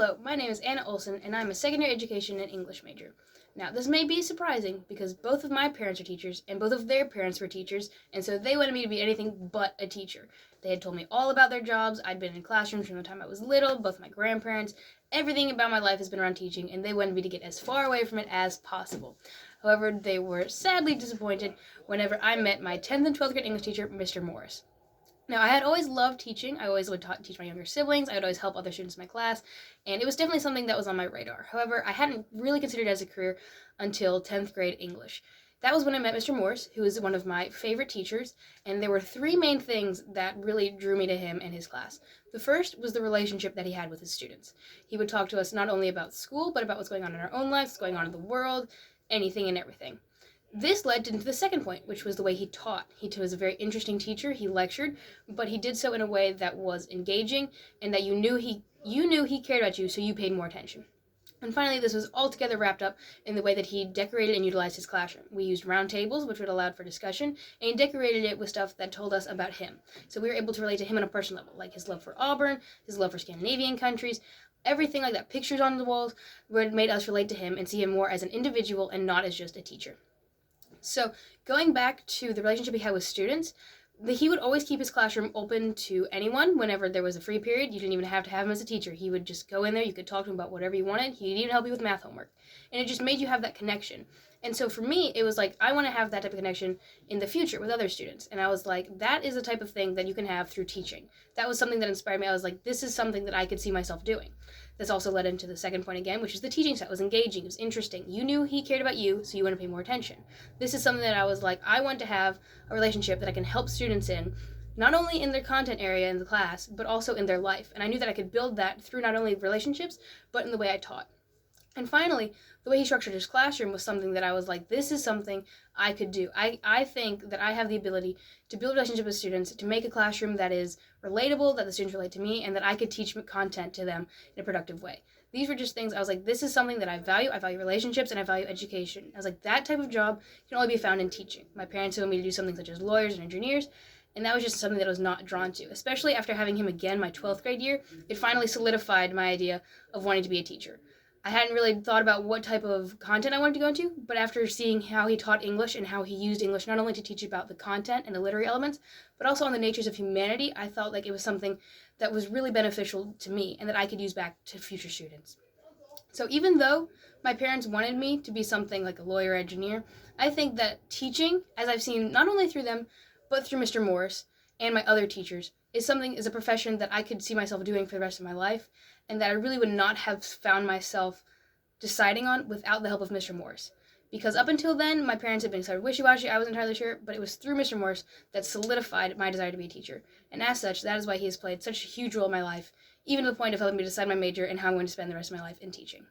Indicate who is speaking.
Speaker 1: Hello, my name is Anna Olsen, and I'm a secondary education and English major. Now, this may be surprising because both of my parents are teachers, and both of their parents were teachers, and so they wanted me to be anything but a teacher. They had told me all about their jobs. I'd been in classrooms from the time I was little, both my grandparents. Everything about my life has been around teaching, and they wanted me to get as far away from it as possible. However, they were sadly disappointed whenever I met my 10th and 12th grade English teacher, Mr. Morris. Now, I had always loved teaching. I always would teach my younger siblings. I would always help other students in my class, and it was definitely something that was on my radar. However, I hadn't really considered it as a career until 10th grade English. That was when I met Mr. Morse, who is one of my favorite teachers, and there were three main things that really drew me to him and his class. The first was the relationship that he had with his students. He would talk to us not only about school, but about what's going on in our own lives, what's going on in the world, anything and everything. This led into the second point, which was the way he taught. He was a very interesting teacher. He lectured, but he did so in a way that was engaging and that you knew he cared about you, so you paid more attention. And finally, this was altogether wrapped up in the way that he decorated and utilized his classroom. We used round tables, which would allow for discussion, and he decorated it with stuff that told us about him. So we were able to relate to him on a personal level, like his love for Auburn, his love for Scandinavian countries, everything like that. Pictures on the walls made us relate to him and see him more as an individual and not as just a teacher. So going back to the relationship he had with students, he would always keep his classroom open to anyone whenever there was a free period. You didn't even have to have him as a teacher. He would just go in there. You could talk to him about whatever you wanted. He'd even help you with math homework. And it just made you have that connection. And so for me, it was like, I want to have that type of connection in the future with other students. And I was like, that is the type of thing that you can have through teaching. That was something that inspired me. I was like, this is something that I could see myself doing. This also led into the second point again, which is the teaching style. It was engaging. It was interesting. You knew he cared about you, so you want to pay more attention. This is something that I was like, I want to have a relationship that I can help students in, not only in their content area in the class, but also in their life. And I knew that I could build that through not only relationships, but in the way I taught. And finally, the way he structured his classroom was something that I was like, this is something I could do. I think that I have the ability to build a relationship with students, to make a classroom that is relatable, that the students relate to me, and that I could teach content to them in a productive way. These were just things I was like, this is something that I value. I value relationships and I value education. I was like, that type of job can only be found in teaching. My parents wanted me to do something such as lawyers and engineers, and that was just something that I was not drawn to. Especially after having him again my 12th grade year, it finally solidified my idea of wanting to be a teacher. I hadn't really thought about what type of content I wanted to go into, but after seeing how he taught English and how he used English not only to teach about the content and the literary elements, but also on the natures of humanity, I felt like it was something that was really beneficial to me and that I could use back to future students. So even though my parents wanted me to be something like a lawyer or engineer, I think that teaching, as I've seen not only through them, but through Mr. Morris and my other teachers, is a profession that I could see myself doing for the rest of my life, and that I really would not have found myself deciding on without the help of Mr. Morris. Because up until then, my parents had been sort of wishy-washy, I wasn't entirely sure, but it was through Mr. Morris that solidified my desire to be a teacher. And as such, that is why he has played such a huge role in my life, even to the point of helping me decide my major and how I'm going to spend the rest of my life in teaching.